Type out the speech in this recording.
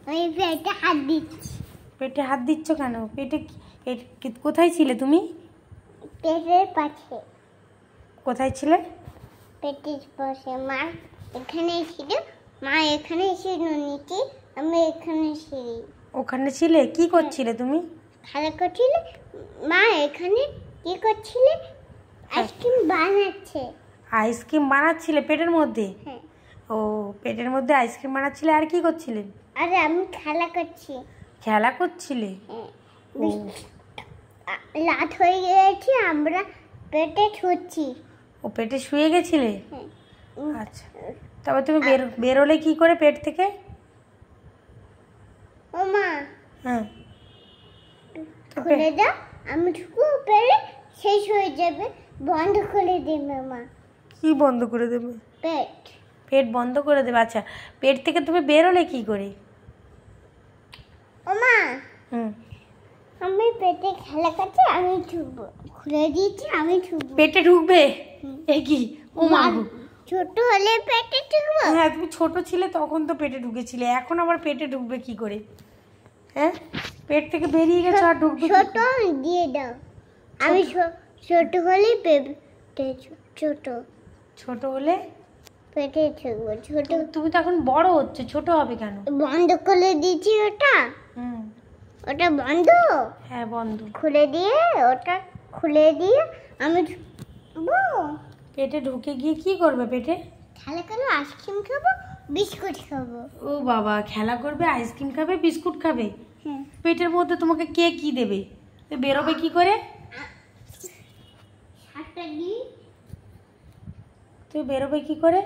আমি পেটে হাত দিচ্ছি। পেটে হাত দিচ্ছ কেন? পেটে কোথায় ছিলে তুমি? পেটের পাশে। কোথায় ছিলে? পেটের পাশে। মা এখানে ছিল, মা এখানে ছিল নিচে, আমি এখানে ছিলি। ওখানে ছিলে? কি করছিলে তুমি? খেলা করছিলে। মা এখানে কি করছিলে? আইসক্রিম বানাচ্ছে। আইসক্রিম বানাচ্ছিলে পেটের মধ্যে? হ্যাঁ। ও, পেটের মধ্যে আইসক্রিম বানাচ্ছিলে। আর কি করছিলে? আরে আমি খেলা করছি। খেলা করছিলে? ও, রাত হয়ে গেছে, আমরা পেটে শুচ্ছি। ও পেটে শুয়ে গেছিলে? হ্যাঁ। আচ্ছা, তারপর তুমি বেরোলে কি করে পেট থেকে? ও মা, হ্যাঁ, খুলে দাও, আমি ঢুকবো, পেরে শেষ হয়ে যাবে। বন্ধ করে দেবে মা। কি বন্ধ করে দেবে? পেট। পেট বন্ধ করে দেবে? আচ্ছা, পেট থেকে তুমি বেরোলে কি করে? ও মা, হুম, আমি পেটে খেলা করছি, আমি ঢুকবো। খুলে দিয়েছি, আমি ঢুকবো। পেটে ঢুকবে? এ কি? ও মা গো। ছোট হলে পেটে ঢুকবো। হ্যাঁ, তুমি ছোট ছিলে তখন তো পেটে ঢুকেছিলে, এখন আবার পেটে ঢুকবে কি করে? হ্যাঁ, পেট থেকে বেরিয়ে গেছো আর ঢুকবে কি ছোট করে? দিয়ে দাও। আমি ছোট হলে পেটে ছোট ছোট হলে পেটে ঢুকবো। ছোট তুমি তো এখন বড় হচ্ছে, ছোট হবে কেন? বন্ধ করে দিয়েছি ওটা। হুম, ওটা বন্ধ। হ্যাঁ বন্ধ। খুলে দিয়ে ওটা খুলে দিয়ে আমি ঢুকবো। পেটে ঢুকে গিয়ে কি করবে? পেটে খেলা করে আইসক্রিম খাবো, বিস্কুট খাবো। ও বাবা, খেলা করবে, আইসক্রিম খাবে, বিস্কুট খাবে? হ্যাঁ। পেটের মধ্যে তোমাকে কে কি দেবে? তো বেরোবে কি করে? হাতটা দিই। তুই বেরোবে কি করে?